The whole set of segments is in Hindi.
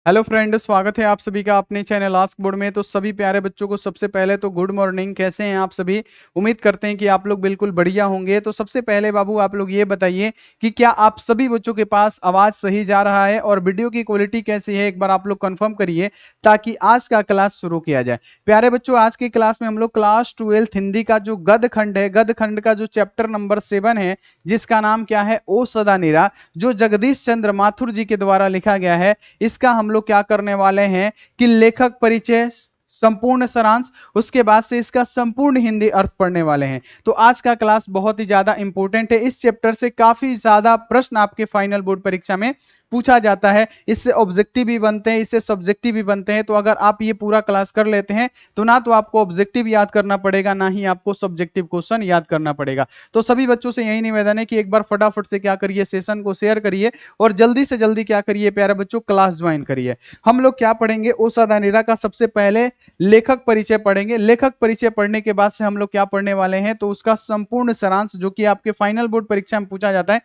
हेलो फ्रेंड, स्वागत है आप सभी का अपने चैनल आस्क बोर्ड में। तो सभी प्यारे बच्चों को सबसे पहले तो गुड मॉर्निंग। कैसे हैं आप सभी? उम्मीद करते हैं कि आप लोग बिल्कुल बढ़िया होंगे। तो सबसे पहले बाबू आप लोग ये बताइए कि क्या आप सभी बच्चों के पास आवाज सही जा रहा है और वीडियो की क्वालिटी कैसी है, एक बार आप लोग कंफर्म करिए ताकि आज का क्लास शुरू किया जाए। प्यारे बच्चों, आज की क्लास में हम लोग क्लास 12 हिंदी का जो गद्य खंड है, गद्य खंड का जो चैप्टर नंबर 7 है, जिसका नाम क्या है, ओ सदा निरा, जो जगदीश चंद्र माथुर जी के द्वारा लिखा गया है, इसका हम लोग क्या करने वाले हैं कि लेखक परिचय, संपूर्ण सारांश, उसके बाद से इसका संपूर्ण हिंदी अर्थ पढ़ने वाले हैं। तो आज का क्लास बहुत ही ज्यादा इंपॉर्टेंट है। इस चैप्टर से काफी ज्यादा प्रश्न आपके फाइनल बोर्ड परीक्षा में पूछा जाता है। इससे ऑब्जेक्टिव भी बनते हैं, इससे सब्जेक्टिव भी बनते हैं। तो अगर आप ये पूरा क्लास कर लेते हैं तो ना तो आपको ऑब्जेक्टिव याद करना पड़ेगा, ना ही आपको सब्जेक्टिव क्वेश्चन याद करना पड़ेगा। तो सभी बच्चों से यही निवेदन है कि एक बार फटाफट से क्या करिए, सेशन को शेयर करिए और जल्दी से जल्दी क्या करिए प्यारे बच्चों, क्लास ज्वाइन करिए। हम लोग क्या पढ़ेंगे, ओ सदा निरा का सबसे पहले लेखक परिचय पढ़ेंगे। लेखक परिचय पढ़ने के बाद से हम लोग क्या पढ़ने वाले हैं, तो उसका संपूर्ण सारांश, जो कि आपके फाइनल बोर्ड परीक्षा में पूछा जाता है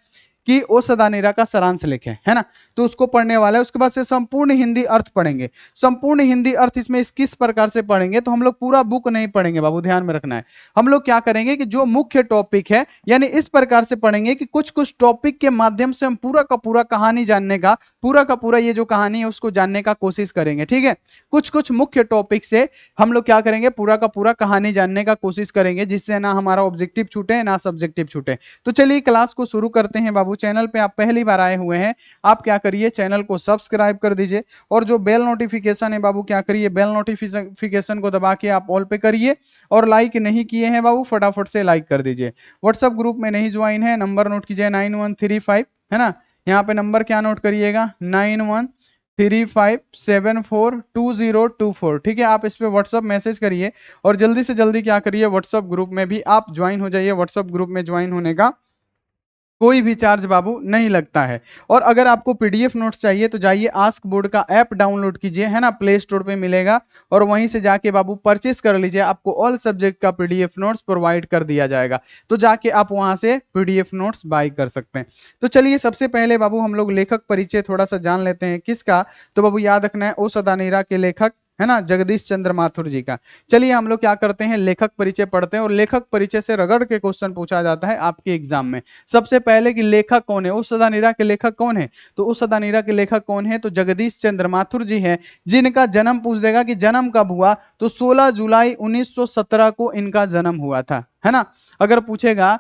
कि ओ सदा निरा का सारांश लिखें, है ना। तो उसको पढ़ने वाला है। उसके बाद से संपूर्ण हिंदी अर्थ पढ़ेंगे। संपूर्ण हिंदी अर्थ इसमें किस प्रकार से पढ़ेंगे, तो हम लोग पूरा बुक नहीं पढ़ेंगे बाबू, ध्यान में रखना है। हम लोग क्या करेंगे कि जो मुख्य टॉपिक है, यानी इस प्रकार से पढ़ेंगे कि कुछ कुछ टॉपिक के माध्यम से हम पूरा का पूरा कहानी जानने का, पूरा का पूरा ये जो कहानी है उसको जानने का कोशिश करेंगे। ठीक है, कुछ कुछ मुख्य टॉपिक से हम लोग क्या करेंगे, पूरा का पूरा कहानी जानने का कोशिश करेंगे, जिससे ना हमारा ऑब्जेक्टिव छूटे ना सब्जेक्टिव छूटे। तो चलिए क्लास को शुरू करते हैं बाबू। चैनल पे आप पहली बार आए हुए हैं, आप क्या करिए, चैनल को सब्सक्राइब कर दीजिए और जो बेल नोटिफिकेशन है बाबू, क्या करिए, बेल नोटिफिकेशन को दबा के आप ऑल पे करिए। और लाइक नहीं किए हैं बाबू, फटाफट से लाइक कर दीजिए। व्हाट्सएप ग्रुप में नहीं ज्वाइन है, नंबर नोट कीजिए 9135, है ना। यहाँ पे नंबर क्या नोट करिएगा, 9135742024। ठीक है, आप इस पे व्हाट्सएप मैसेज करिए और जल्दी से जल्दी क्या करिए, व्हाट्सएप ग्रुप में भी आप ज्वाइन हो जाइए। व्हाट्सएप ग्रुप में ज्वाइन होने का कोई भी चार्ज बाबू नहीं लगता है। और अगर आपको पीडीएफ नोट्स चाहिए तो जाइए आस्क बोर्ड का ऐप डाउनलोड कीजिए, है ना, प्ले स्टोर पे मिलेगा और वहीं से जाके बाबू परचेस कर लीजिए। आपको ऑल सब्जेक्ट का पीडीएफ नोट्स प्रोवाइड कर दिया जाएगा, तो जाके आप वहां से पीडीएफ नोट्स बाय कर सकते हैं। तो चलिए सबसे पहले बाबू हम लोग लेखक परिचय थोड़ा सा जान लेते हैं। किसका? तो बाबू याद रखना है, ओ सदा निरा के लेखक, है ना, जगदीश चंद्र माथुर जी का। चलिए हम लोग क्या करते हैं, लेखक परिचय पढ़ते हैं और लेखक परिचय से रगड़ के क्वेश्चन पूछा जाता है आपके एग्जाम में। सबसे पहले कि लेखक कौन है, उस सदा निरा के लेखक कौन है, तो उस सदा निरा के लेखक कौन है, तो जगदीश चंद्र माथुर जी हैं, जिनका जन्म पूछ देगा कि जन्म कब हुआ, तो 16 जुलाई 1917 को इनका जन्म हुआ था, है ना। अगर पूछेगा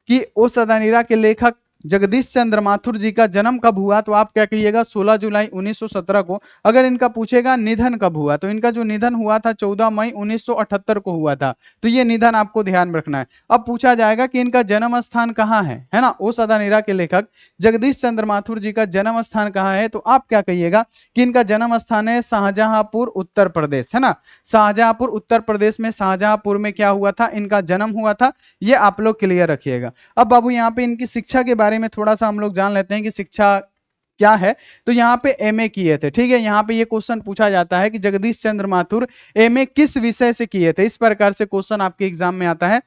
कि उस सदा निरा के लेखक जगदीश चंद्र माथुर जी का जन्म कब हुआ, तो आप क्या कहिएगा, 16 जुलाई 1917 को। अगर इनका पूछेगा निधन कब हुआ, तो इनका जो निधन हुआ था 14 मई 1978 को हुआ था। तो ये निधन आपको ध्यान में रखना है। अब पूछा जाएगा कि इनका जन्म स्थान कहाँ है ना, ओ सदा निरा के लेखक जगदीश चंद्र माथुर जी का जन्म स्थान कहाँ है, तो आप क्या कहिएगा कि इनका जन्म स्थान है शाहजहांपुर उत्तर प्रदेश, है ना। शाहजहांपुर उत्तर प्रदेश में, शाहजहांपुर में क्या हुआ था, इनका जन्म हुआ था। ये आप लोग क्लियर रखिएगा। अब बाबू यहाँ पे इनकी शिक्षा के बारे में थोड़ा सा हम लोग जान लेते हैं कि शिक्षा क्या है। तो यहाँ पे एमए किए थे। ठीक है, यहाँ पे ये क्वेश्चन पूछा जाता है कि जगदीश चंद्र माथुर एमए किस विषय से किए थे। इस प्रकार से क्वेश्चन आपके एग्जाम में आता है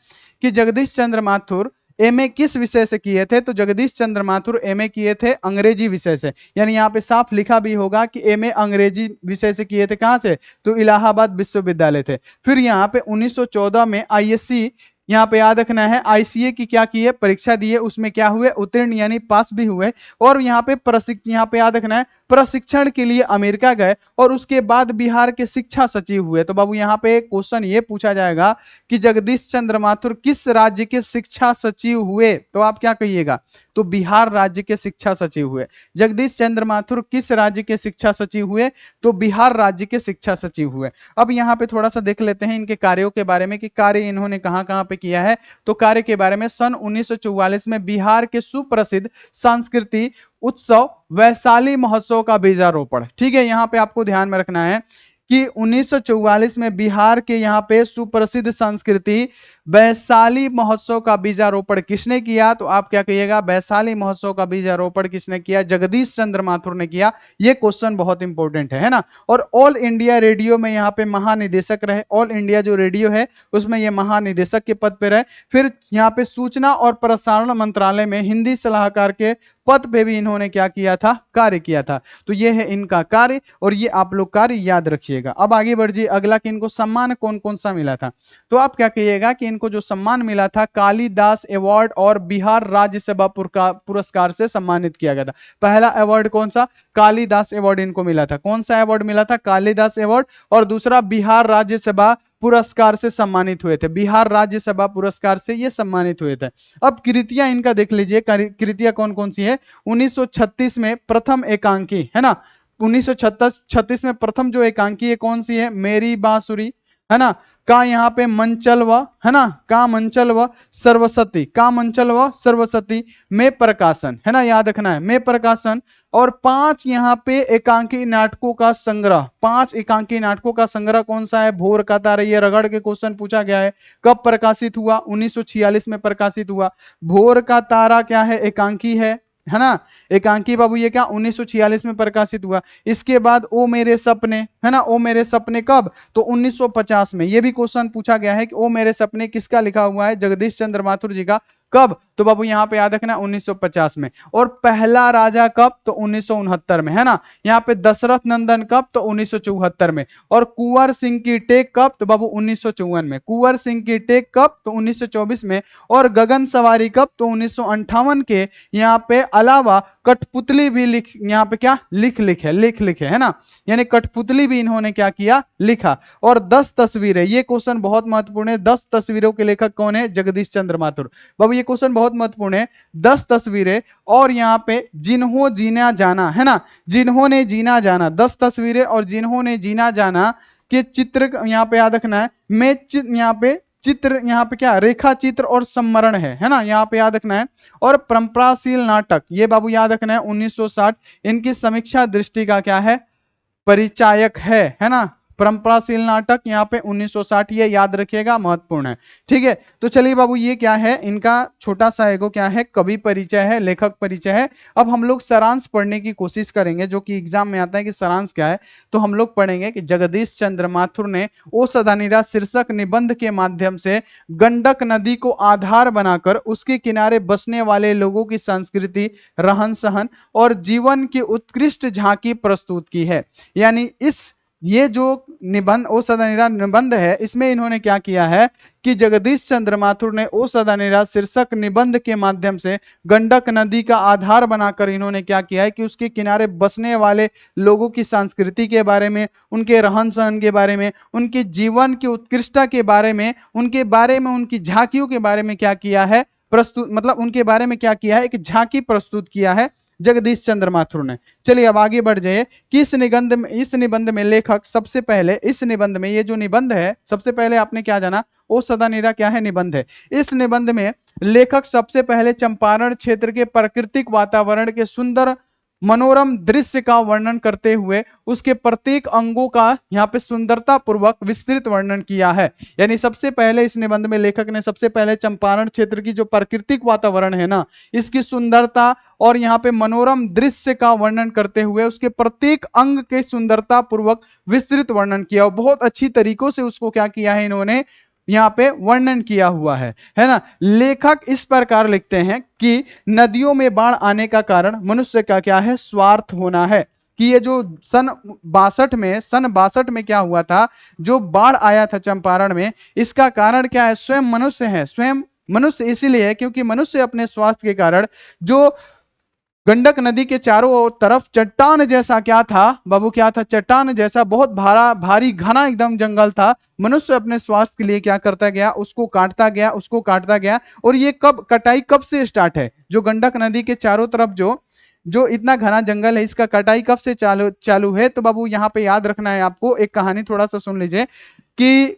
कि जगदीश चंद्र माथुर एमए किस विषय से किए थे, तो जगदीश चंद्र माथुर एमए किए थे अंग्रेजी विषय से। यानी यहाँ पे साफ लिखा भी होगा कि एमए अंग्रेजी विषय से किए थे। कहाँ से, तो इलाहाबाद विश्वविद्यालय थे। फिर यहाँ पे 1914 में आईएससी, यहाँ पे याद रखना है, आईसीए की क्या की है, परीक्षा दी है, उसमें क्या हुए, उत्तीर्ण यानी पास भी हुए। और यहाँ पे यहाँ पे याद रखना है, प्रशिक्षण के लिए अमेरिका गए और उसके बाद बिहार के शिक्षा सचिव हुए। तो बाबू यहाँ पे क्वेश्चन ये पूछा जाएगा कि जगदीश चंद्र माथुर किस राज्य के शिक्षा सचिव हुए, तो आप क्या कहिएगा, तो बिहार राज्य के शिक्षा सचिव हुए। जगदीश चंद्र माथुर किस राज्य के शिक्षा सचिव हुए, तो बिहार राज्य के शिक्षा सचिव हुए। अब यहाँ पे थोड़ा सा देख लेते हैं इनके कार्यों के बारे में कि कार्य इन्होंने कहां कहां पे किया है। तो कार्य के बारे में, सन 1944 में बिहार के सुप्रसिद्ध सांस्कृतिक उत्सव वैशाली महोत्सव का बीजारोपण। ठीक है, यहाँ पे आपको ध्यान में रखना है कि 1944 में बिहार के यहाँ पे सुप्रसिद्ध संस्कृति वैशाली महोत्सव का बीजारोपण किसने किया? तो आप क्या कहिएगा, वैशाली महोत्सव का बीजारोपण किसने किया? जगदीश चंद्र माथुर ने किया। ये क्वेश्चन बहुत इंपॉर्टेंट है ना। और ऑल इंडिया रेडियो में यहाँ पे महानिदेशक रहे, ऑल इंडिया जो रेडियो है उसमें ये महानिदेशक के पद पे रहे। फिर यहाँ पे सूचना और प्रसारण मंत्रालय में हिंदी सलाहकार के पद पे भी इन्होंने क्या किया था? कार्य किया था। तो ये है इनका कार्य और ये आप लोग कार्य याद रखिएगा। अब आगे बढ़िए, अगला कि इनको सम्मान कौन कौन सा मिला था? तो आप क्या कहिएगा कि इनको जो सम्मान मिला था, कालिदास अवार्ड और बिहार राज्यसभा पुरस्कार से सम्मानित किया गया था। पहला अवार्ड कौन सा? कालिदास अवार्ड इनको मिला था। कौन सा अवार्ड मिला था? कालिदास अवार्ड। और दूसरा बिहार राज्यसभा पुरस्कार से सम्मानित हुए थे। बिहार राज्यसभा पुरस्कार से ये सम्मानित हुए थे। अब कृतियां इनका देख लीजिए, कृतियां कौन कौन सी है? 1936 में प्रथम एकांकी है ना, 1936 में प्रथम जो एकांकी है कौन सी है? मेरी बांसुरी है ना, का यहाँ पे मंचल व है ना, का मंचल व सर्वसती, का मंचल व सर्वसती में प्रकाशन है ना, याद रखना है, में प्रकाशन। और 5 यहाँ पे एकांकी नाटकों का संग्रह, 5 एकांकी नाटकों का संग्रह कौन सा है? भोर का तारा। ये रगड़ के क्वेश्चन पूछा गया है। कब प्रकाशित हुआ? 1946 में प्रकाशित हुआ। भोर का तारा क्या है? एकांकी है ना, एकांकी बाबू ये क्या 1946 में प्रकाशित हुआ। इसके बाद ओ मेरे सपने है ना, ओ मेरे सपने कब? तो 1950 में। ये भी क्वेश्चन पूछा गया है कि ओ मेरे सपने किसका लिखा हुआ है? जगदीश चंद्र माथुर जी का। कब? तो बाबू यहाँ पे याद रखना 1950 में। और पहला राजा कब? तो 1969 में है ना। यहाँ पे दशरथ नंदन कब? तो 1974 में। और कुंवर सिंह की टेक कब? तो बाबू 1954 में। कुंवर सिंह की टेक कब? तो 1924 में। और गगन सवारी कब? तो 1958 के। यहाँ पे अलावा कठपुतली भी लिख, यहाँ पे क्या लिख है ना, यानी कठपुतली भी इन्होंने क्या किया? लिखा। और 10 तस्वीरें, ये क्वेश्चन बहुत महत्वपूर्ण है। 10 तस्वीरों के लेखक कौन है? जगदीश चंद्र माथुर। बाबू ये क्वेश्चन बहुत महत्वपूर्ण है। 10 तस्वीरें और यहाँ पे जिन्हों जीना जाना है ना, जिन्होंने जीना जाना, 10 तस्वीरें और जिन्होंने जीना जाना के चित्र यहाँ पे याद रखना है। मैं यहाँ पे चित्र, यहाँ पे क्या रेखा चित्र और सम्मरण है ना, यहाँ पे याद रखना है। और परंपराशील नाटक, ये बाबू याद रखना है 1960। इनकी समीक्षा दृष्टि का क्या है? परिचायक है ना। परंपराशील नाटक यहाँ पे 1960, ये याद रखिएगा, महत्वपूर्ण है। ठीक है, तो चलिए बाबू ये क्या है? इनका छोटा सा एगो क्या है? कवि परिचय है, लेखक परिचय है। अब हम लोग सारांश पढ़ने की कोशिश करेंगे, जो कि एग्जाम में आता है कि सारांश क्या है। तो हम लोग पढ़ेंगे कि जगदीश चंद्र माथुर ने ओ सदा निराश शीर्षक निबंध के माध्यम से गंडक नदी को आधार बनाकर उसके किनारे बसने वाले लोगों की संस्कृति, रहन सहन और जीवन की उत्कृष्ट झांकी प्रस्तुत की है। यानी ये जो निबंध ओ सदा निराश निबंध है, इसमें इन्होंने क्या किया है कि जगदीश चंद्र माथुर ने ओ सदा निराश शीर्षक निबंध के माध्यम से गंडक नदी का आधार बनाकर इन्होंने क्या किया है कि उसके किनारे बसने वाले लोगों की संस्कृति के बारे में, उनके रहन सहन के बारे में, उनके जीवन की उत्कृष्टता के बारे में, उनकी झांकियों के बारे में क्या किया है? प्रस्तुत, मतलब उनके बारे में क्या किया है? एक झांकी प्रस्तुत किया है जगदीश चंद्र माथुर ने। चलिए अब आगे बढ़ जाइए कि इस निबंध में लेखक सबसे पहले, इस निबंध में, ये जो निबंध है, सबसे पहले आपने क्या जाना? ओ सदा निरा क्या है? निबंध है। इस निबंध में लेखक सबसे पहले चंपारण क्षेत्र के प्राकृतिक वातावरण के सुंदर मनोरम दृश्य का वर्णन करते हुए उसके प्रत्येक अंगों का यहाँ पे सुंदरता पूर्वक विस्तृत वर्णन किया है। यानी सबसे पहले इस निबंध में लेखक ने सबसे पहले चंपारण क्षेत्र की जो प्राकृतिक वातावरण है ना, इसकी सुंदरता और यहाँ पे मनोरम दृश्य का वर्णन करते हुए उसके प्रत्येक अंग के सुंदरता पूर्वक विस्तृत वर्णन किया और बहुत अच्छी तरीकों से उसको क्या किया है? इन्होंने यहाँ पे वर्णन किया हुआ है ना। लेखक इस प्रकार लिखते हैं कि नदियों में बाढ़ आने का कारण मनुष्य का क्या है? स्वार्थ होना है। कि ये जो सन 62 में क्या हुआ था? जो बाढ़ आया था चंपारण में, इसका कारण क्या है? स्वयं मनुष्य है। स्वयं मनुष्य इसीलिए है क्योंकि मनुष्य अपने स्वास्थ्य के कारण जो गंडक नदी के चारों तरफ चट्टान जैसा क्या था बाबू? क्या था? चट्टान जैसा बहुत भारी घना एकदम जंगल था। मनुष्य अपने स्वास्थ्य के लिए क्या करता गया? उसको काटता गया। और ये कटाई कब से स्टार्ट है? जो गंडक नदी के चारों तरफ जो इतना घना जंगल है, इसका कटाई कब से चालू है? तो बाबू यहाँ पे याद रखना है आपको, एक कहानी थोड़ा सा सुन लीजिए कि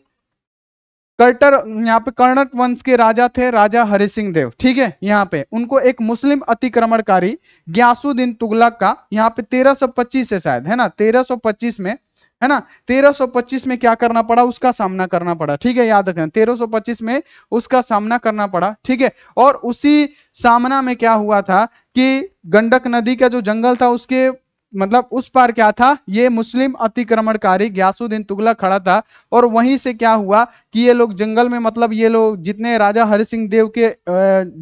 यहाँ पे कर्णक वंश के राजा थे, राजा हरि सिंह देव। ठीक है, यहाँ पे उनको एक मुस्लिम अतिक्रमणकारी ग्यासुद्दीन तुगलक का यहाँ पे 1325 है शायद, है ना, 1325 में है ना। 1325 में क्या करना पड़ा, उसका सामना करना पड़ा, ठीक है, याद रखना 1325 में उसका सामना करना पड़ा, ठीक है। और उसी सामना में क्या हुआ था कि गंडक नदी का जो जंगल था उसके मतलब उस पार क्या था, ये मुस्लिम अतिक्रमणकारी ग्यासुद्दीन तुगलक खड़ा था। और वहीं से क्या हुआ कि ये लोग जंगल में, मतलब ये लोग जितने राजा हरि सिंह देव के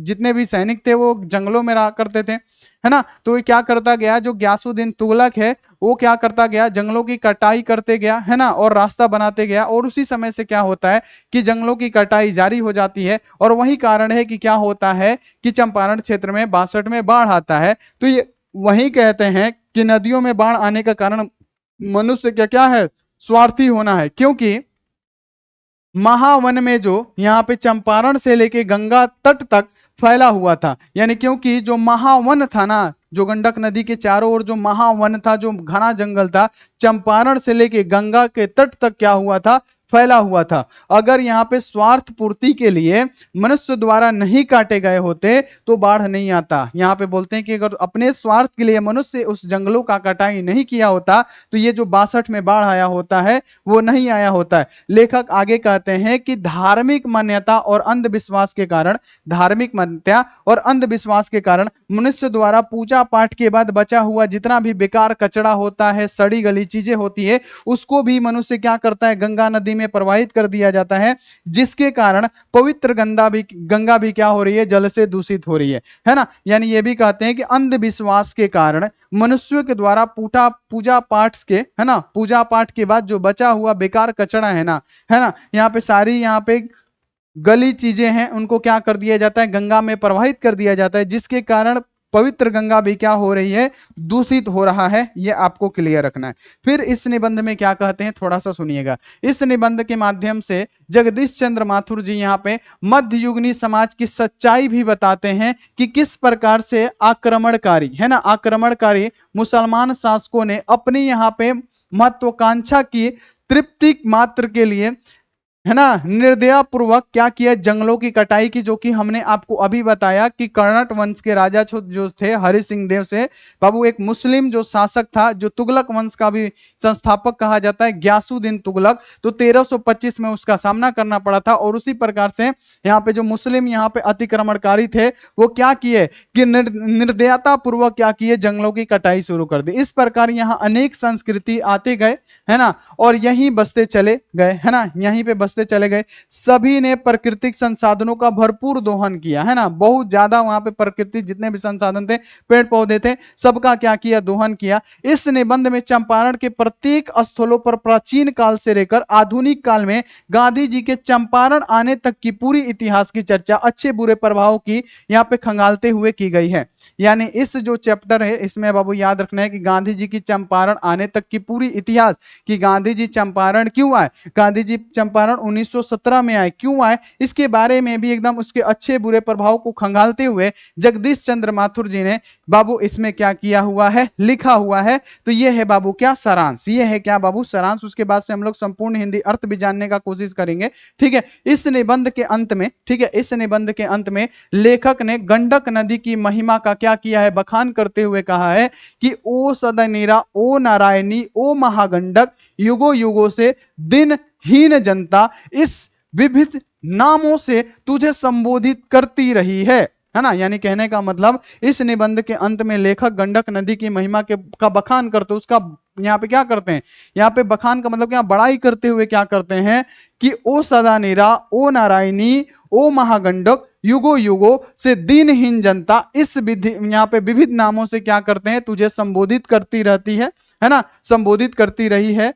जितने भी सैनिक थे वो जंगलों में रहा करते थे, है ना। तो ये क्या करता गया, जो ग्यासुद्दीन तुगलक है वो क्या करता गया, जंगलों की कटाई करते गया, है ना, और रास्ता बनाते गया। और उसी समय से क्या होता है कि जंगलों की कटाई जारी हो जाती है। और वही कारण है कि क्या होता है कि चंपारण क्षेत्र में 62 में बाढ़ आता है। तो ये वही कहते हैं कि नदियों में बाढ़ आने का कारण मनुष्य क्या क्या है, स्वार्थी होना है। क्योंकि महावन में जो यहाँ पे चंपारण से लेके गंगा तट तक फैला हुआ था, यानी क्योंकि जो महावन था ना, जो गंडक नदी के चारों ओर जो महावन था, जो घना जंगल था, चंपारण से लेके गंगा के तट तक क्या हुआ था, फैला हुआ था। अगर यहाँ पे स्वार्थ पूर्ति के लिए मनुष्य द्वारा नहीं काटे गए होते तो बाढ़ नहीं आता। यहाँ पे बोलते हैं कि अगर अपने स्वार्थ के लिए मनुष्य उस जंगलों का कटाई नहीं किया होता तो ये जो 62 में बाढ़ आया होता है वो नहीं आया होता है। लेखक आगे कहते हैं कि धार्मिक मान्यता और अंधविश्वास के कारण, धार्मिक मान्यता और अंधविश्वास के कारण मनुष्य द्वारा पूजा पाठ के बाद बचा हुआ जितना भी बेकार कचरा होता है, सड़ी गली चीजें होती है, उसको भी मनुष्य क्या करता है, गंगा नदी में प्रवाहित कर दिया जाता है, जिसके कारण पवित्र गंगा भी क्या हो रही है, जल से दूषित हो रही है ना। यानी ये भी कहते हैं कि अंधविश्वास के कारण मनुष्यों के द्वारा पूजा पाठ के, है ना, पूजा पाठ के बाद जो बचा हुआ बेकार कचरा है ना, यहाँ पे सारी यहाँ पे गली चीजें हैं उनको क्या कर दिया जाता है, गंगा में प्रवाहित कर दिया जाता है, जिसके कारण पवित्र गंगा भी क्या हो रही है, दूषित हो रहा है। ये आपको क्लियर रखना है। फिर इस निबंध में क्या कहते हैं, थोड़ा सा सुनिएगा। इस निबंध के माध्यम से जगदीश चंद्र माथुर जी यहाँ पे मध्ययुगीन समाज की सच्चाई भी बताते हैं कि किस प्रकार से आक्रमणकारी, है ना, आक्रमणकारी मुसलमान शासकों ने अपनी यहाँ पे महत्वाकांक्षा की तृप्ति मात्र के लिए, है ना, निर्दया पूर्वक क्या किया, जंगलों की कटाई की, जो कि हमने आपको अभी बताया कि कर्णट वंश के राजा जो थे हरि सिंह देव से बाबू एक मुस्लिम जो शासक था, जो तुगलक वंश का भी संस्थापक कहा जाता है, ग्यासुद्दीन तुगलक, तो 1325 में उसका सामना करना पड़ा था। और उसी प्रकार से यहाँ पे जो मुस्लिम यहाँ पे अतिक्रमणकारी थे वो क्या किए कि निर्दयता पूर्वक क्या किए, जंगलों की कटाई शुरू कर दी। इस प्रकार यहाँ अनेक संस्कृति आते गए, है ना, और यहीं बसते चले गए, है ना, यहीं पे बसते चले गए। सभी ने प्राकृतिक संसाधनों का भरपूर दोहन किया, है ना, बहुत ज्यादा वहां पे प्रकृति जितने भी संसाधन थे, पेड़ पौधे थे, सबका क्या किया, दोहन किया। इस निबंध में चंपारण के प्रत्येक स्थलों पर प्राचीन काल से लेकर आधुनिक काल में गांधी जी के चंपारण आने तक की पूरी इतिहास की चर्चा अच्छे बुरे प्रभाव की यहाँ पे खंगालते हुए की गई है। यानी इस जो चैप्टर है इसमें बाबू याद रखना है कि गांधी जी की चंपारण आने तक की पूरी इतिहास, कि गांधी जी चंपारण क्यों आए, गांधी जी चंपारण 1917 में आए, क्यों आए, इसके बारे में भी एकदम उसके अच्छे बुरे प्रभाव को खंगालते हुए जगदीश चंद्र माथुर जी ने बाबू इसमें क्या किया हुआ है, लिखा हुआ है। तो ये है बाबू क्या सारांश, ये है क्या बाबू सारांश। उसके बाद से हम लोग संपूर्ण हिंदी अर्थ भी जानने का कोशिश करेंगे, ठीक है। इस निबंध के अंत में, ठीक है, इस निबंध के अंत में लेखक ने गंडक नदी की महिमा का क्या किया है, बखान करते हुए कहा है कि ओ सदनीरा, ओ नारायणी, ओ महागंडक, युगों युगों से दिनहीन जनता इस विविध नामों से तुझे संबोधित करती रही है ना। यानी कहने का मतलब इस निबंध के अंत में लेखक गंडक नदी की महिमा के का बखान करते, उसका यहाँ पे क्या करते हैं, यहाँ पे बखान का मतलब क्या, बड़ाई करते हुए क्या करते हैं कि ओ सदा नीरा, ओ नारायणी, ओ महागंडक, युगो युगो से दीनहीन जनता इस विधि यहाँ पे विविध नामों से क्या करते हैं, तुझे संबोधित करती रहती है ना, संबोधित करती रही है।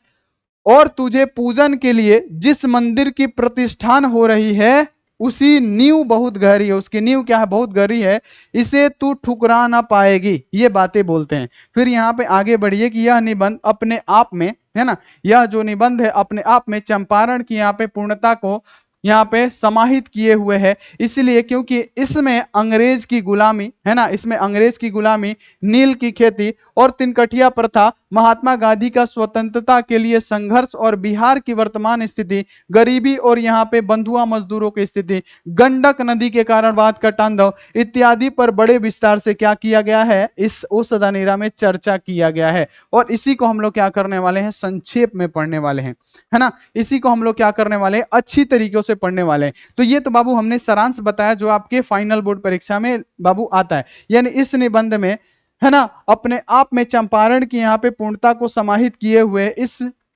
और तुझे पूजन के लिए जिस मंदिर की प्रतिष्ठान हो रही है उसी नींव बहुत गहरी है, उसकी नींव क्या है, बहुत गहरी है, इसे तू ठुकरा ना पाएगी, ये बातें बोलते हैं। फिर यहाँ पे आगे बढ़िए कि यह निबंध अपने आप में, है ना, यह जो निबंध है अपने आप में चंपारण की यहाँ पे पूर्णता को यहाँ पे समाहित किए हुए है। इसलिए क्योंकि इसमें अंग्रेज की गुलामी, है ना, इसमें अंग्रेज की गुलामी, नील की खेती और तिनकठिया प्रथा, महात्मा गांधी का स्वतंत्रता के लिए संघर्ष और बिहार की वर्तमान स्थिति, गरीबी और यहाँ पे बंधुआ मजदूरों की स्थिति, गंडक नदी के कारण बाढ़ का तांडव इत्यादि पर बड़े विस्तार से क्या किया गया है, इस ओ सदानीरा में चर्चा किया गया है। और इसी को हम लोग क्या करने वाले हैं, संक्षेप में पढ़ने वाले हैं, है ना। इसी को हम लोग क्या करने वाले हैं, अच्छी तरीकों से पढ़ने वाले हैं। तो ये तो बाबू हमने सारांश बताया जो आपके फाइनल बोर्ड परीक्षा में बाबू आता है। यानी इस निबंध में, है ना, अपने आप में चंपारण की यहाँ पे पूर्णता को समाहित किए हुए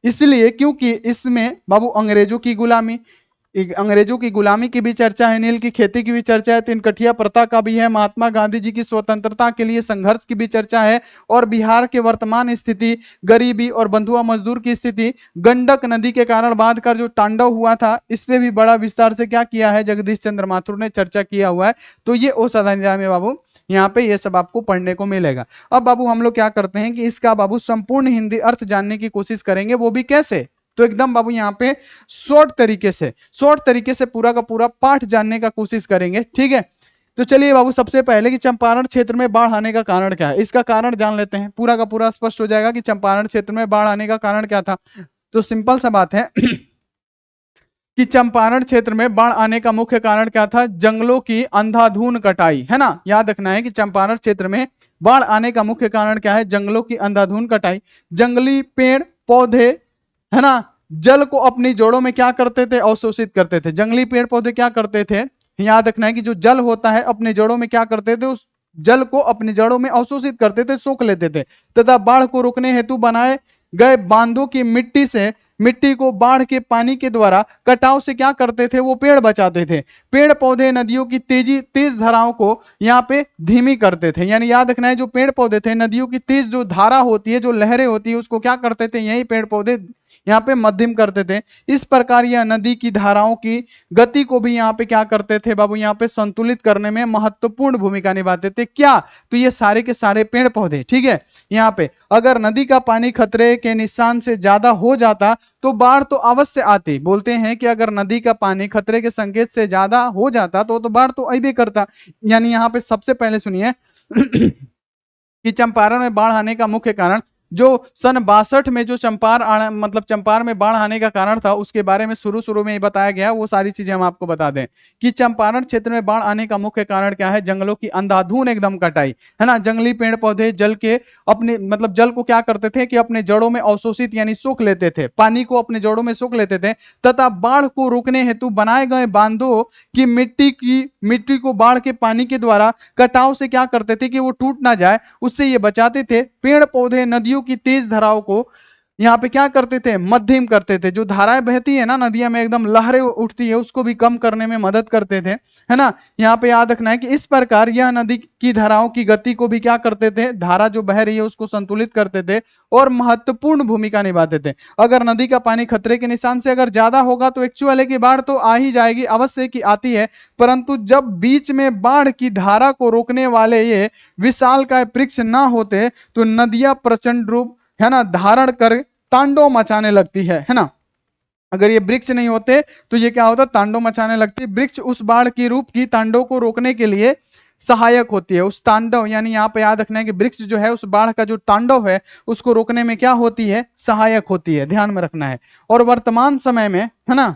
इसलिए क्योंकि इसमें बाबू अंग्रेजों की गुलामी की भी चर्चा है, नील की खेती की भी चर्चा है, तिनकठिया प्रथा का भी है, महात्मा गांधी जी की स्वतंत्रता के लिए संघर्ष की भी चर्चा है, और बिहार के वर्तमान स्थिति, गरीबी और बंधुआ मजदूर की स्थिति, गंडक नदी के कारण बाढ़ का जो तांडव हुआ था, इस पे भी बड़ा विस्तार से क्या किया है, जगदीश चंद्र माथुर ने चर्चा किया हुआ है। तो ये ओ सदानीरा में बाबू यहाँ पे ये सब आपको पढ़ने को मिलेगा। अब बाबू हम लोग क्या करते हैं कि इसका बाबू संपूर्ण हिंदी अर्थ जानने की कोशिश करेंगे, वो भी कैसे, तो एकदम बाबू यहाँ पे शॉर्ट तरीके से पूरा का पूरा पाठ जानने का कोशिश करेंगे, ठीक है। तो चलिए बाबू, सबसे पहले कि चंपारण क्षेत्र में बाढ़ आने का कारण क्या है, इसका कारण जान लेते हैं। पूरा का पूरा स्पष्ट हो जाएगा कि चंपारण क्षेत्र में बाढ़ आने का कारण क्या था। तो सिंपल सा बात है कि चंपारण क्षेत्र में बाढ़ आने का मुख्य कारण क्या था, जंगलों की अंधाधुंध कटाई, है ना। याद रखना है कि चंपारण क्षेत्र में बाढ़ आने का मुख्य कारण क्या है, जंगलों की अंधाधुंध कटाई। जंगली पेड़ पौधे, है ना, जल को अपनी जड़ों में क्या करते थे, अवशोषित करते थे। जंगली पेड़ पौधे क्या करते थे, याद रखना है कि जो जल होता है अपने जड़ों में क्या करते थे, उस जल को अपनी जड़ों में अवशोषित करते थे, सोख लेते थे, तथा बाढ़ को रोकने हेतु बनाए गए बांधों की मिट्टी को बाढ़ के पानी के द्वारा कटाव से क्या करते थे, वो पेड़ बचाते थे। पेड़ पौधे नदियों की तेज धाराओं को यहाँ पे धीमी करते थे। यानी याद रखना है, जो पेड़ पौधे थे, नदियों की तेज जो धारा होती है, जो लहरें होती है, उसको क्या करते थे, यही पेड़ पौधे यहाँ पे मध्यम करते थे। इस प्रकार यह नदी की धाराओं की गति को भी यहाँ पे क्या करते थे बाबू, यहाँ पे संतुलित करने में महत्वपूर्ण भूमिका निभाते थे। क्या, तो ये सारे के सारे पेड़ पौधे, ठीक है। यहाँ पे अगर नदी का पानी खतरे के निशान से ज्यादा हो जाता तो बाढ़ तो अवश्य आती। बोलते हैं कि अगर नदी का पानी खतरे के संकेत से ज्यादा हो जाता तो बाढ़ तो अभी करता। यानी यहाँ पे सबसे पहले सुनिए कि चंपारण में बाढ़ आने का मुख्य कारण, जो सन 62 में जो चंपारण में बाढ़ आने का कारण था, उसके बारे में शुरू में ही बताया गया। वो सारी चीजें हम आपको बता दें कि चंपारण क्षेत्र में बाढ़ आने का मुख्य कारण क्या है, जंगलों की अंधाधुंध एकदम कटाई, है ना। जंगली पेड़ पौधे जल को क्या करते थे कि अपने जड़ों में अवशोषित यानी सोख लेते थे, पानी को अपने जड़ों में सोख लेते थे, तथा बाढ़ को रोकने हेतु बनाए गए बांधों की मिट्टी को बाढ़ के पानी के द्वारा कटाव से क्या करते थे कि वो टूट ना जाए, उससे ये बचाते थे। पेड़ पौधे नदियों की तेज धाराओं को यहाँ पे क्या करते थे, मध्यम करते थे। जो धाराएं बहती है ना नदियां में, एकदम लहरें उठती है, उसको भी कम करने में मदद करते थे, है ना। यहाँ पे याद रखना है कि इस प्रकार यह नदी की धाराओं की गति को भी क्या करते थे, धारा जो बह रही है उसको संतुलित करते थे और महत्वपूर्ण भूमिका निभाते थे। अगर नदी का पानी खतरे के निशान से अगर ज्यादा होगा तो एक्चुअल है कि बाढ़ तो आ ही जाएगी, अवश्य की आती है, परंतु जब बीच में बाढ़ की धारा को रोकने वाले ये विशालकाय वृक्ष ना होते तो नदियां प्रचंड रूप, है ना, धारण कर तांडव मचाने लगती है ना। अगर ये वृक्ष नहीं होते तो ये क्या होता, तांडव मचाने लगती। वृक्ष उस बाढ़ की रूप की तांडव को रोकने के लिए सहायक होती है। उस तांडव, यानी यहाँ पे याद रखना है कि वृक्ष जो है उस बाढ़ का जो तांडव है उसको रोकने में क्या होती है, सहायक होती है, ध्यान में रखना है। और वर्तमान समय में, है ना,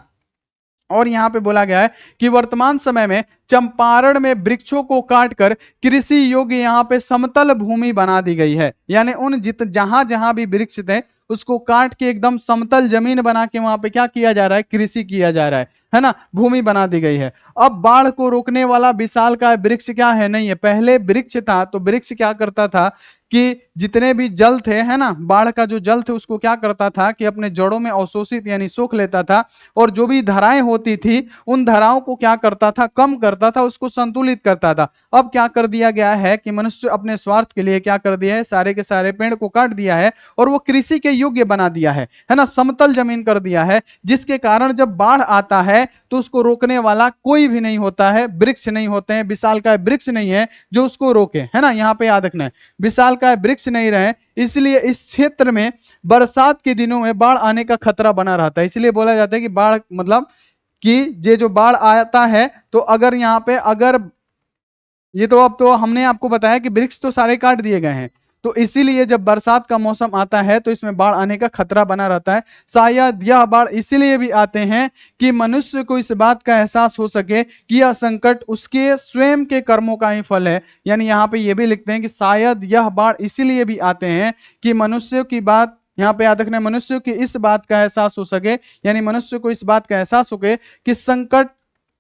और यहाँ पे बोला गया है कि वर्तमान समय में चंपारण में वृक्षों को काटकर कृषि योग्य यहाँ पे समतल भूमि बना दी गई है। यानी उन जहां जहां भी वृक्ष थे उसको काट के एकदम समतल जमीन बना के वहां पे क्या किया जा रहा है, कृषि किया जा रहा है ना, भूमि बना दी गई है। अब बाढ़ को रोकने वाला विशाल का वृक्ष क्या है, नहीं है। पहले वृक्ष था तो वृक्ष क्या करता था कि जितने भी जल थे, है ना, बाढ़ का जो जल थे उसको क्या करता था कि अपने जड़ों में अवशोषित यानी सोख लेता था, और जो भी धाराएं होती थी उन धाराओं को क्या करता था, कम करता था, उसको संतुलित करता था। अब क्या कर दिया गया है कि मनुष्य अपने स्वार्थ के लिए क्या कर दिया है, सारे के सारे पेड़ को काट दिया है और वो कृषि के योग्य बना दिया है ना, समतल जमीन कर दिया है, जिसके कारण जब बाढ़ आता है तो उसको रोकने वाला कोई भी नहीं होता है, वृक्ष नहीं होते हैं, विशालकाय वृक्ष नहीं है जो उसको रोके, है ना। यहाँ पे याद रखना है, विशालकाय वृक्ष नहीं रहे, इसलिए इस क्षेत्र में बरसात के दिनों में बाढ़ आने का खतरा बना रहता है। इसलिए बोला जाता है कि बाढ़ मतलब कि ये जो बाढ़ आता है तो अगर यहाँ पे, अगर ये तो अब तो हमने आपको बताया कि वृक्ष तो सारे काट दिए गए हैं, तो इसीलिए जब बरसात का मौसम आता है तो इसमें बाढ़ आने का खतरा बना रहता है। शायद यह बाढ़ इसीलिए भी आते हैं कि मनुष्य को इस बात का एहसास हो सके कि यह संकट उसके स्वयं के कर्मों का ही फल है। यानी यहाँ पे ये भी लिखते हैं कि शायद यह बाढ़ इसीलिए भी आते हैं कि मनुष्य की बात, यहाँ पे याद रखना, मनुष्य की इस बात का एहसास हो सके, यानी मनुष्य को इस बात का एहसास हो सके कि संकट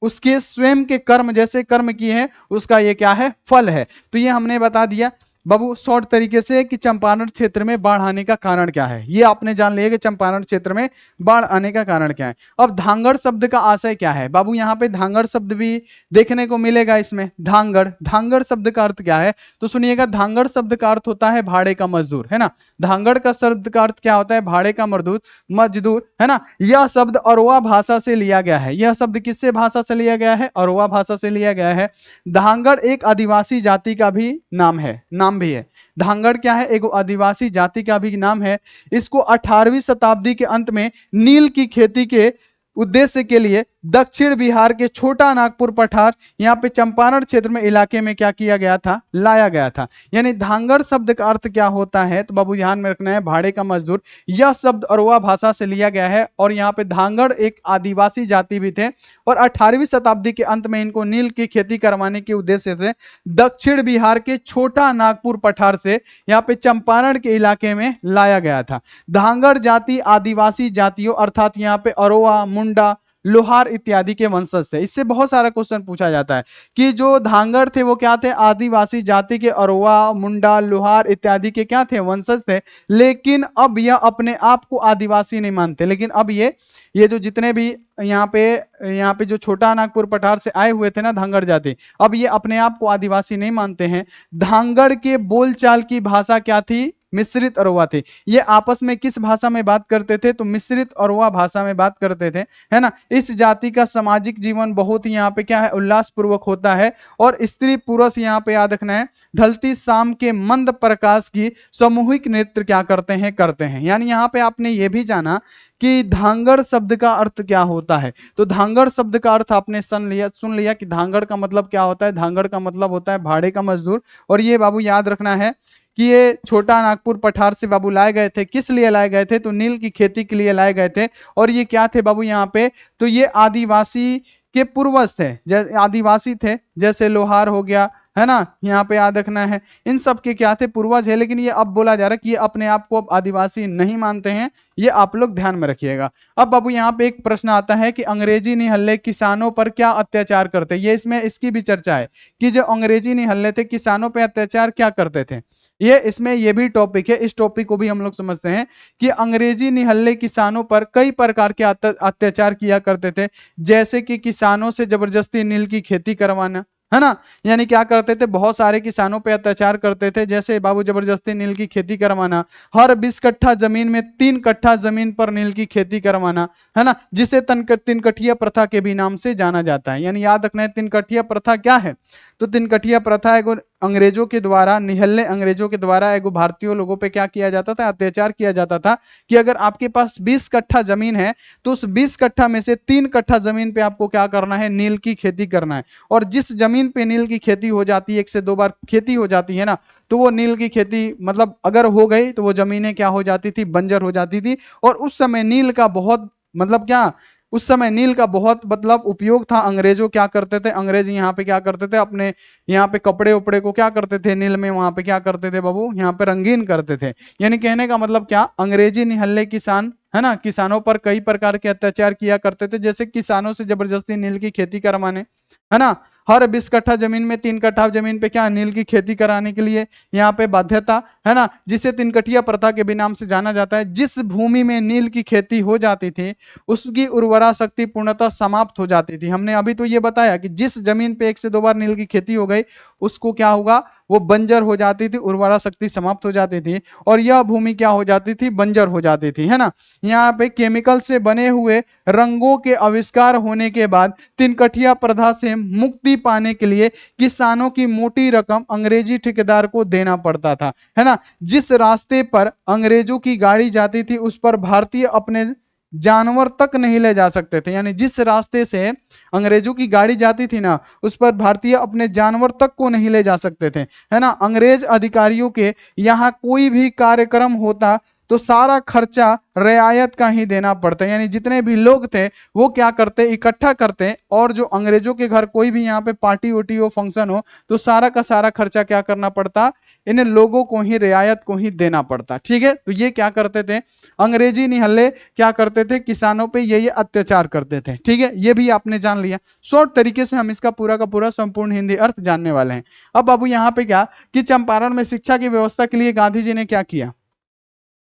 उसके स्वयं के कर्म, जैसे कर्म किए हैं उसका ये क्या है, फल है। तो ये हमने बता दिया बाबू शॉर्ट तरीके से कि चंपारण क्षेत्र में बाढ़ आने का कारण क्या है। ये आपने जान लिया कि चंपारण क्षेत्र में बाढ़ आने का कारण क्या है। अब धांगड़ शब्द का आशय क्या है बाबू, यहाँ पे धांगड़ शब्द भी देखने को मिलेगा इसमें। धांगड़, धांगड़ शब्द का अर्थ क्या है तो सुनिएगा, धांगड़ शब्द का अर्थ होता है भाड़े का मजदूर, है ना। धांगड़ का शब्द का अर्थ क्या होता है, भाड़े का मजदूर, है ना। यह शब्द अरवा भाषा से लिया गया है। यह शब्द किससे भाषा से लिया गया है, अरवा भाषा से लिया गया है। धांगड़ एक आदिवासी जाति का भी नाम है, नाम भी है। धांगड़ क्या है, एक आदिवासी जाति का भी नाम है। इसको 18वीं शताब्दी के अंत में नील की खेती के उद्देश्य के लिए दक्षिण बिहार के छोटा नागपुर पठार, यहाँ पे चंपारण क्षेत्र में इलाके में क्या किया गया था, लाया गया था। यानी धांगड़ शब्द का अर्थ क्या होता है तो बाबू ध्यान में रखना है, भाड़े का मजदूर। यह शब्द अरवा भाषा से लिया गया है और यहाँ पे धांगड़ एक आदिवासी जाति भी थे और 18वीं शताब्दी के अंत में इनको नील की खेती करवाने के उद्देश्य से दक्षिण बिहार के छोटा नागपुर पठार से यहाँ पे चंपारण के इलाके में लाया गया था। धांगड़ जाति आदिवासी जातियों अर्थात यहाँ पे अरवा, मुंडा, लोहार इत्यादि के वंशज थे। इससे बहुत सारा क्वेश्चन पूछा जाता है कि जो धांगड़ थे वो क्या थे, आदिवासी जाति के अरवा, मुंडा, लोहार इत्यादि के क्या थे, वंशज थे। लेकिन अब यह अपने आप को आदिवासी नहीं मानते। लेकिन अब ये जो जितने भी यहाँ पे जो छोटा नागपुर पठार से आए हुए थे ना धांगड़ जाति, अब ये अपने आप को आदिवासी नहीं मानते हैं। धांगड़ के बोलचाल की भाषा क्या थी, मिश्रित अरवा थे। ये आपस में किस भाषा में बात करते थे तो मिश्रित अरवा भाषा में बात करते थे, है ना। इस जाति का सामाजिक जीवन बहुत ही यहाँ पे क्या है, उल्लासपूर्वक होता है। और स्त्री पुरुष यहाँ पे याद रखना है, ढलती शाम के मंद प्रकाश की सामूहिक नृत्य क्या करते हैं। यानी यहाँ पे आपने ये भी जाना कि धांगड़ शब्द का अर्थ क्या होता है। तो धांगड़ शब्द का अर्थ आपने सुन लिया कि धांगड़ का मतलब क्या होता है। धांगड़ का मतलब होता है भाड़े का मजदूर। और ये बाबू याद रखना है कि ये छोटा नागपुर पठार से बाबू लाए गए थे। किस लिए लाए गए थे तो नील की खेती के लिए लाए गए थे। और ये क्या थे बाबू यहाँ पे, तो ये आदिवासी के पूर्वज थे, जैसे आदिवासी थे, जैसे लोहार हो गया, है ना। यहाँ पे याद रखना है इन सब के क्या थे, पूर्वज है। लेकिन ये अब बोला जा रहा है कि ये अपने आप को अब आदिवासी नहीं मानते हैं। ये आप लोग ध्यान में रखिएगा। अब बाबू यहाँ पे एक प्रश्न आता है कि अंग्रेजी निहल्ले किसानों पर क्या अत्याचार करते। ये इसमें इसकी भी चर्चा है कि जो अंग्रेजी निहल्ले थे किसानों पर अत्याचार क्या करते थे। ये इसमें ये भी टॉपिक है। इस टॉपिक को भी हम लोग समझते हैं कि अंग्रेजी निहल्ले किसानों पर कई प्रकार के अत्याचार किया करते थे। जैसे कि किसानों से जबरदस्ती नील की खेती करवाना, है ना। यानी क्या करते थे, बहुत सारे किसानों पे अत्याचार करते थे। जैसे बाबू जबरदस्ती नील की खेती करवाना, हर 20 कट्ठा जमीन में 3 कट्ठा जमीन पर नील की खेती करवाना, है ना, जिसे तीन कठिया प्रथा के भी नाम से जाना जाता है। यानी याद रखना है तीन कठिया प्रथा क्या है, तो तीन कठिया प्रथा एगो अंग्रेजों के द्वारा, निहल्ले अंग्रेजों के द्वारा एगो भारतीय लोगों पे क्या किया जाता था, अत्याचार किया जाता था कि अगर आपके पास 20 कट्ठा जमीन है तो उस 20 कट्ठा में से 3 कट्ठा जमीन पे आपको क्या करना है, नील की खेती करना है। और जिस जमीन पे नील की खेती हो जाती है, 1 से 2 बार खेती हो जाती है ना, तो वो नील की खेती मतलब अगर हो गई तो वो जमीनें क्या हो जाती थी, बंजर हो जाती थी। और उस समय नील का बहुत मतलब क्या, उस समय नील का बहुत मतलब उपयोग था। अंग्रेजों क्या करते थे, अंग्रेज यहाँ पे क्या करते थे, अपने यहाँ पे कपड़े उपड़े को क्या करते थे, नील में वहां पे क्या करते थे बाबू, यहाँ पे रंगीन करते थे। यानी कहने का मतलब क्या, अंग्रेजी निहल्ले किसान, है ना, किसानों पर कई प्रकार के अत्याचार किया करते थे। जैसे किसानों से जबरदस्ती नील की खेती करवाने, है ना, हर 20 कट्ठा जमीन में 3 कट्ठा जमीन पे क्या नील की खेती कराने के लिए यहाँ पे बाध्यता, है ना, जिसे 3 कठिया प्रथा के भी नाम से जाना जाता है। जिस भूमि में नील की खेती हो जाती थी उसकी उर्वरा शक्ति पूर्णतः समाप्त हो जाती थी। हमने अभी तो ये बताया कि जिस जमीन पे 1 से 2 बार नील की खेती हो गई उसको क्या होगा, वो बंजर हो जाती थी, उर्वरा शक्ति समाप्त हो जाती थी और यह भूमि क्या हो जाती थी, बंजर हो जाती थी, है ना। यहाँ पे केमिकल से बने हुए रंगों के आविष्कार होने के बाद 3 कठिया प्रथा से मुक्ति पाने के लिए किसानों की मोटी रकम अंग्रेजी ठेकेदार को देना पड़ता था, है ना। जिस रास्ते पर अंग्रेजों की गाड़ी जाती थी उस पर भारतीय अपने जानवर तक नहीं ले जा सकते थे। यानी जिस रास्ते से अंग्रेजों की गाड़ी जाती थी ना, उस पर भारतीय अपने जानवर तक को नहीं ले जा सकते थे, है ना। अंग्रेज अधिकारियों के यहाँ कोई भी कार्यक्रम होता तो सारा खर्चा रियायत का ही देना पड़ता। यानी जितने भी लोग थे वो क्या करते, इकट्ठा करते, और जो अंग्रेजों के घर कोई भी यहाँ पे पार्टी वोटी हो, फंक्शन हो, तो सारा का सारा खर्चा क्या करना पड़ता, इन लोगों को ही, रियायत को ही देना पड़ता। ठीक है, तो ये क्या करते थे, अंग्रेजी निहल्ले क्या करते थे, किसानों पे ये अत्याचार करते थे। ठीक है, ये भी आपने जान लिया। शॉर्ट तरीके से हम इसका पूरा का पूरा संपूर्ण हिंदी अर्थ जानने वाले हैं। अब बाबू यहाँ पे क्या कि चंपारण में शिक्षा की व्यवस्था के लिए गांधी जी ने क्या किया,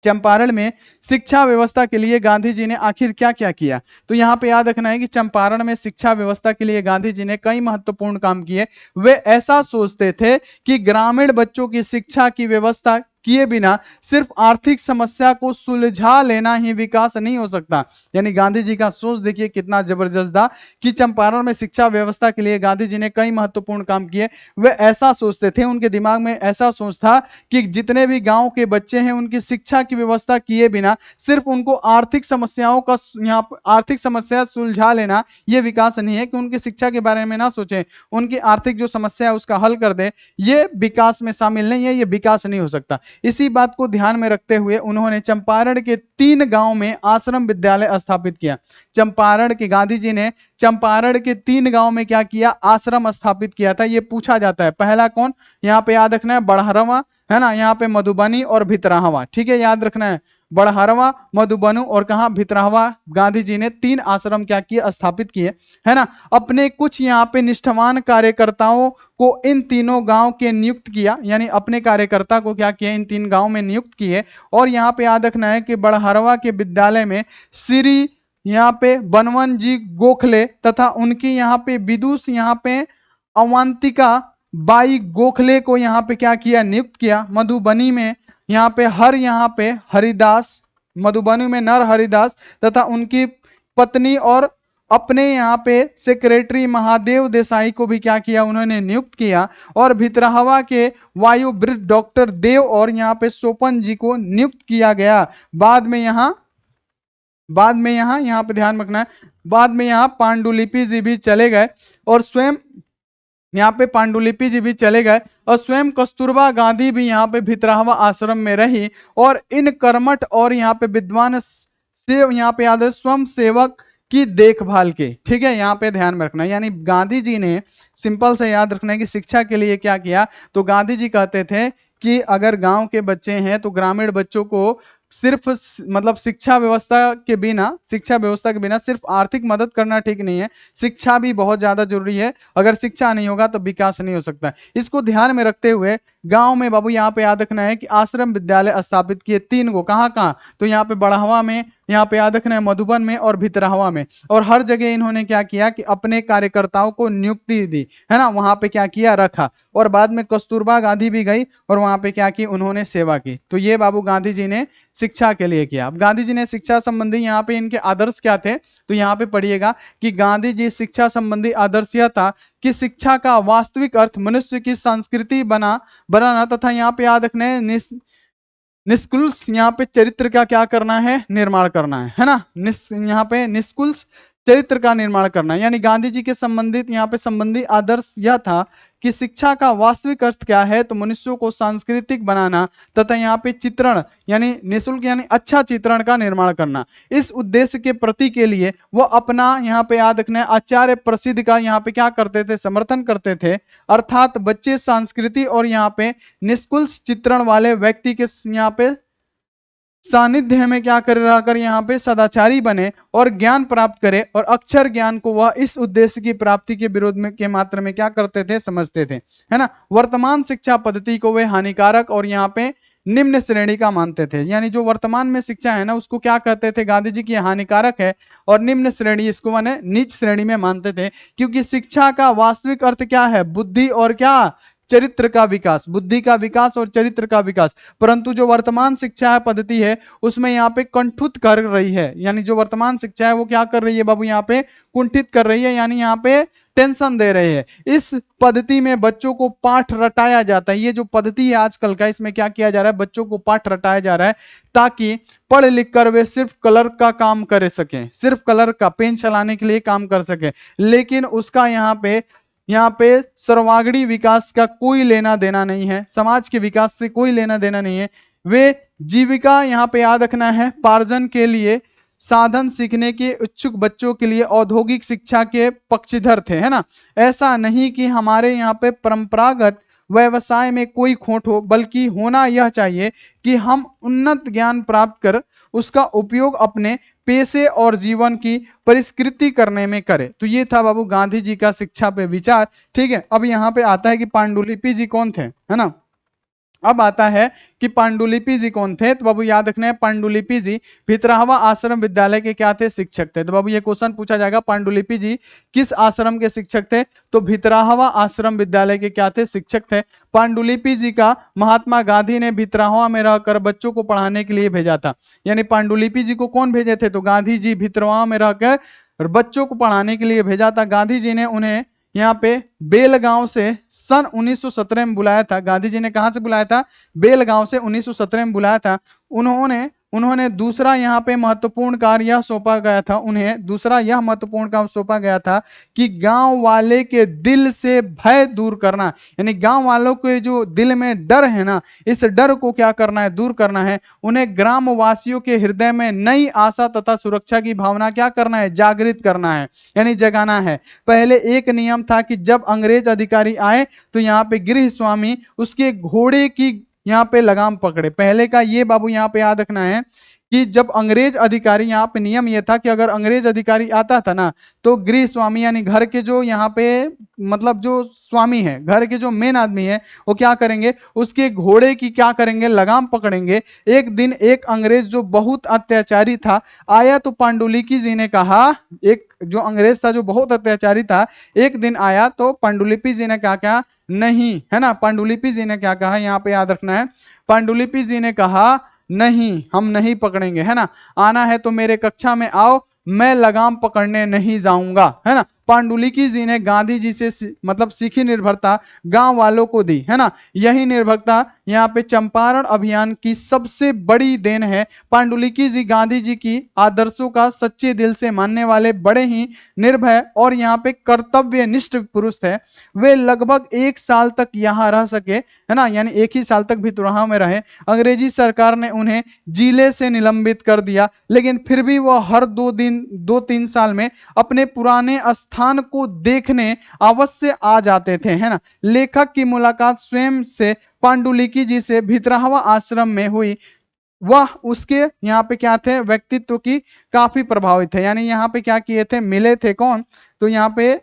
चंपारण में शिक्षा व्यवस्था के लिए गांधी जी ने आखिर क्या क्या किया। तो यहाँ पे याद रखना है कि चंपारण में शिक्षा व्यवस्था के लिए गांधी जी ने कई महत्वपूर्ण काम किए। वे ऐसा सोचते थे कि ग्रामीण बच्चों की शिक्षा की व्यवस्था किए बिना सिर्फ आर्थिक समस्या को सुलझा लेना ही विकास नहीं हो सकता। यानी गांधी जी का सोच देखिए कितना जबरदस्त था कि चंपारण में शिक्षा व्यवस्था के लिए गांधी जी ने कई महत्वपूर्ण काम किए। वे ऐसा सोचते थे, उनके दिमाग में ऐसा सोच था कि जितने भी गांव के बच्चे हैं उनकी शिक्षा की व्यवस्था किए बिना सिर्फ उनको आर्थिक समस्याओं का यहाँ आर्थिक समस्या सुलझा लेना ये विकास नहीं है, कि उनकी शिक्षा के बारे में ना सोचें, उनकी आर्थिक जो समस्या है उसका हल कर दे, ये विकास में शामिल नहीं है, ये विकास नहीं हो सकता। इसी बात को ध्यान में रखते हुए उन्होंने चंपारण के 3 गांव में आश्रम विद्यालय स्थापित किया। चंपारण के गांधी जी ने चंपारण के 3 गांव में क्या किया, आश्रम स्थापित किया था। ये पूछा जाता है, पहला कौन, यहाँ पे याद रखना है बड़हरवा, है ना, यहाँ पे मधुबनी और भितरहवा। ठीक है, याद रखना है बड़हरवा, मधुबनु और कहा भितरहवा। गांधी जी ने 3 आश्रम क्या किए, स्थापित किए, है ना। अपने कुछ यहाँ पे निष्ठावान कार्यकर्ताओं को इन तीनों गांव के नियुक्त किया, यानी अपने कार्यकर्ता को क्या किया, इन 3 गांव में नियुक्त किए। और यहाँ पे याद रखना है कि बड़हरवा के विद्यालय में श्री यहाँ पे बनवन जी गोखले तथा उनकी यहाँ पे विदुष यहाँ पे अवंतिका बाई गोखले को यहाँ पे क्या किया, नियुक्त किया। मधुबनी में यहाँ पे हरिदास, मधुबनी में नर हरिदास तथा उनकी पत्नी और अपने यहाँ पे सेक्रेटरी महादेव देसाई को भी क्या किया, उन्होंने नियुक्त किया। और भितरहवा के वायुवृद्ध डॉक्टर देव और यहाँ पे सोपन जी को नियुक्त किया गया। बाद में यहाँ पे ध्यान रखना है, बाद में यहाँ पांडुलिपि जी भी चले गए और स्वयं यहाँ पे पांडुलिपि जी भी चले गए और स्वयं कस्तूरबा गांधी भी यहाँ पे भितरहवा आश्रम में रही। और इन कर्मठ और यहाँ पे विद्वान से यहाँ पे याद है स्वयं सेवक की देखभाल की। ठीक है, यहाँ पे ध्यान में रखना, यानी गांधी जी ने सिंपल से याद रखना है कि शिक्षा के लिए क्या किया। तो गांधी जी कहते थे कि अगर गांव के बच्चे हैं तो ग्रामीण बच्चों को सिर्फ मतलब शिक्षा व्यवस्था के बिना सिर्फ आर्थिक मदद करना ठीक नहीं है, शिक्षा भी बहुत ज्यादा जरूरी है। अगर शिक्षा नहीं होगा तो विकास नहीं हो सकता। इसको ध्यान में रखते हुए गांव में बाबू यहाँ पे याद रखना है कि आश्रम विद्यालय स्थापित किए 3 को, कहाँ, तो यहाँ पे बड़हवा में, यहाँ पे याद रखना है मधुबन में और भितरहवा में। और हर जगह इन्होंने क्या किया कि अपने कार्यकर्ताओं को नियुक्ति दी, है ना, वहां पे क्या किया, रखा। और बाद में कस्तूरबा गांधी भी गई और वहां पे क्या की, उन्होंने सेवा की। तो ये बाबू गांधी जी ने शिक्षा के लिए किया। अब गांधी जी ने शिक्षा संबंधी यहाँ पे इनके आदर्श क्या थे, तो यहाँ पे पढ़िएगा कि गांधी जी शिक्षा संबंधी आदर्श यह था कि शिक्षा का वास्तविक अर्थ मनुष्य की संस्कृति बनाना तथा यहाँ पे याद रखना है निष्कुल्स यहाँ पे चरित्र का क्या करना है, निर्माण करना है ना। यहाँ पे निष्कुल्स चरित्र का निर्माण करना, यानी गांधी जी के संबंधित यहाँ पे संबंधी आदर्श यह था कि शिक्षा का वास्तविक अर्थ क्या है, तो मनुष्यों को सांस्कृतिक बनाना तथा यहाँ पे चित्रण यानी निःशुल्क यानी अच्छा चित्रण का निर्माण करना। इस उद्देश्य के प्रति के लिए वो अपना यहाँ पे याद रखना है आचार्य प्रसिद्ध का यहाँ पे क्या करते थे, समर्थन करते थे। अर्थात बच्चे संस्कृति और यहाँ पे निष्कुल्क चित्रण वाले व्यक्ति के यहाँ पे सानिध्य में क्या कर रहा कर यहाँ पे सदाचारी बने और ज्ञान प्राप्त करे, और अक्षर ज्ञान को वह इस उद्देश्य की प्राप्ति के विरोध में के मात्र में क्या करते थे, समझते थे, है ना। वर्तमान शिक्षा पद्धति को वे हानिकारक और यहाँ पे निम्न श्रेणी का मानते थे। यानी जो वर्तमान में शिक्षा है ना उसको क्या कहते थे गांधी जी की, हानिकारक है और निम्न श्रेणी, इसको माने नीच श्रेणी में मानते थे। क्योंकि शिक्षा का वास्तविक अर्थ क्या है, बुद्धि और क्या चरित्र का विकास, बुद्धि का विकास और चरित्र का विकास। परंतु जो वर्तमान शिक्षा पद्धति है उसमें यहाँ पे कुंठित कर रही है, यानी जो वर्तमान शिक्षा है वो क्या कर रही है बाबू, यहाँ पे कुंठित कर रही है, यानी यहाँ पे टेंशन दे रहे हैं। इस पद्धति में बच्चों को पाठ रटाया जाता है, ये जो पद्धति है आजकल का, इसमें क्या किया जा रहा है, बच्चों को पाठ रटाया जा रहा है ताकि पढ़ लिख कर वे सिर्फ कलर का काम कर सकें, सिर्फ कलर का पेन चलाने के लिए काम कर सके, लेकिन उसका यहाँ पे सर्वांगीण विकास का कोई लेना देना नहीं है, समाज के विकास से कोई लेना देना नहीं है। वे जीविका यहाँ पे याद रखना है, पार्जन के लिए साधन सीखने के इच्छुक बच्चों के लिए औद्योगिक शिक्षा के पक्षधर थे, है ना। ऐसा नहीं कि हमारे यहाँ पे परंपरागत व्यवसाय में कोई खोट हो, बल्कि होना यह चाहिए कि हम उन्नत ज्ञान प्राप्त कर उसका उपयोग अपने पेशे और जीवन की परिष्कृति करने में करें। तो ये था बाबू गांधी जी का शिक्षा पे विचार। ठीक है, अब यहाँ पे आता है कि पांडुलिपि जी कौन थे, है ना। अब आता है कि पांडुलिपि जी कौन थे, तो बाबू याद रखना है पांडुलिपि जी भितरहवा आश्रम विद्यालय के क्या थे, शिक्षक थे। तो बाबू ये क्वेश्चन पूछा जाएगा, पांडुलिपि जी किस आश्रम के शिक्षक थे, तो भितरहवा आश्रम विद्यालय के क्या थे, शिक्षक थे। पांडुलिपि जी का महात्मा गांधी ने भितरहवा में रहकर बच्चों को पढ़ाने के लिए भेजा था, यानी पांडुलिपि जी को कौन भेजे थे, तो गांधी जी भितरहवा में रहकर बच्चों को पढ़ाने के लिए भेजा था। गांधी जी ने उन्हें यहाँ पे बेलगांव से सन 1917 में बुलाया था। गांधी जी ने कहां से बुलाया था, बेलगांव से 1917 में बुलाया था। उन्होंने दूसरा यहाँ पे महत्वपूर्ण कार्य यह सौंपा गया था, उन्हें दूसरा यह महत्वपूर्ण काम सौंपा गया था कि गांव वाले के दिल से भय दूर करना, यानी गांव वालों के जो दिल में डर है ना, इस डर को क्या करना है, दूर करना है। उन्हें ग्रामवासियों के हृदय में नई आशा तथा सुरक्षा की भावना क्या करना है, जागृत करना है, यानी जगाना है। पहले एक नियम था कि जब अंग्रेज अधिकारी आए तो यहाँ पे गृह स्वामी उसके घोड़े की यहाँ पे लगाम पकड़े। पहले का ये बाबू यहाँ पे याद रखना है कि जब अंग्रेज अधिकारी, यहाँ पे नियम ये था कि अगर अंग्रेज अधिकारी आता था ना, तो गृह स्वामी यानी घर के जो यहाँ पे मतलब जो स्वामी है, घर के जो मेन आदमी है, वो क्या करेंगे, उसके घोड़े की क्या करेंगे, लगाम पकड़ेंगे। एक दिन एक अंग्रेज जो बहुत अत्याचारी था आया, तो पांडुलिपि जी ने कहा, एक जो अंग्रेज था जो बहुत अत्याचारी था, एक दिन आया तो पांडुलिपि जी ने क्या नहीं, है ना। पांडुलिपि जी ने क्या कहा, यहाँ पे याद रखना है, पांडुलिपि जी ने कहा नहीं, हम नहीं पकड़ेंगे, है ना। आना है तो मेरे कक्षा में आओ, मैं लगाम पकड़ने नहीं जाऊंगा, है ना। पांडुलिपि जी ने गांधी जी से मतलब सीखी निर्भरता गांव वालों को दी, है ना। यही निर्भरता यहाँ पे चंपारण अभियान की सबसे बड़ी देन है। पांडुलिपि जी गांधी जी की आदर्शों का सच्चे दिल से मानने वाले बड़े ही निर्भय और यहाँ पे कर्तव्यनिष्ठ पुरुष थे। वे लगभग 1 साल तक यहाँ रह सके, है ना, यानी 1 ही साल तक भितरहा में रहे। अंग्रेजी सरकार ने उन्हें जिले से निलंबित कर दिया, लेकिन फिर भी वह हर 2-3 साल में अपने पुराने स्थान को देखने अवश्य आ जाते थे, है ना। लेखक की मुलाकात स्वयं से पांडुलिपि जी से भितरहवा आश्रम में हुई। वह उसके यहाँ पे क्या थे, व्यक्तित्व की काफी प्रभावित थे, यानी यहाँ पे क्या किए थे, मिले थे कौन, तो यहाँ पे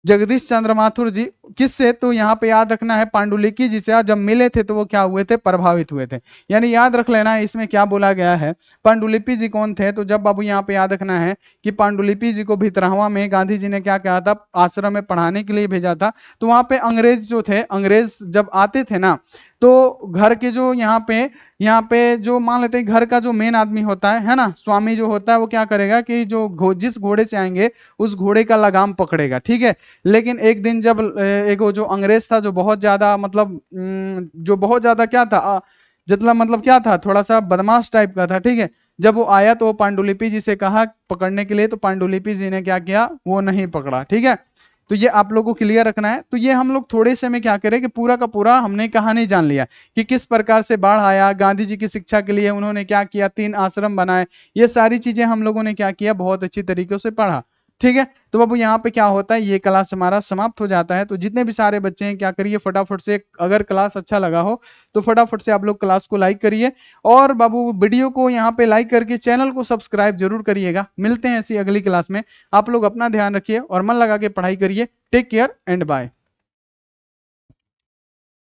जगदीश चंद्र माथुर जी। किससे, तो यहाँ पे याद रखना है पांडुलिपि जी से। जब मिले थे तो वो क्या हुए थे, प्रभावित हुए थे, यानी याद रख लेना है इसमें क्या बोला गया है। पांडुलिपि जी कौन थे, तो जब बाबू यहाँ पे याद रखना है कि पांडुलिपि जी को भितरहवा में गांधी जी ने क्या कहा था, आश्रम में पढ़ाने के लिए भेजा था। तो वहां पे अंग्रेज जो थे, अंग्रेज जब आते थे ना, तो घर के जो यहाँ पे जो मान लेते हैं घर का जो मेन आदमी होता है ना, स्वामी जो होता है, वो क्या करेगा कि जो जिस घोड़े से आएंगे उस घोड़े का लगाम पकड़ेगा, ठीक है। लेकिन एक दिन जब एक जो अंग्रेज था जो बहुत ज्यादा मतलब जो बहुत ज्यादा क्या था, जितना मतलब क्या था, थोड़ा सा बदमाश टाइप का था, ठीक है। जब वो आया तो पांडुलिपि जी से कहा पकड़ने के लिए, तो पांडुलिपि जी ने क्या किया, वो नहीं पकड़ा, ठीक है। तो ये आप लोगों को क्लियर रखना है। तो ये हम लोग थोड़े से में क्या करें कि पूरा का पूरा हमने कहानी जान लिया कि किस प्रकार से बाढ़ आया, गांधी जी की शिक्षा के लिए उन्होंने क्या किया, 3 आश्रम बनाए, ये सारी चीजें हम लोगों ने क्या किया, बहुत अच्छी तरीके से पढ़ा, ठीक है। तो बाबू यहाँ पे क्या होता है, ये क्लास हमारा समाप्त हो जाता है। तो जितने भी सारे बच्चे हैं क्या करिए, फटाफट से, अगर क्लास अच्छा लगा हो तो फटाफट से आप लोग क्लास को लाइक करिए, और बाबू वीडियो को यहाँ पे लाइक करके चैनल को सब्सक्राइब जरूर करिएगा। मिलते हैं ऐसी अगली क्लास में। आप लोग अपना ध्यान रखिए और मन लगा के पढ़ाई करिए। Take care and bye.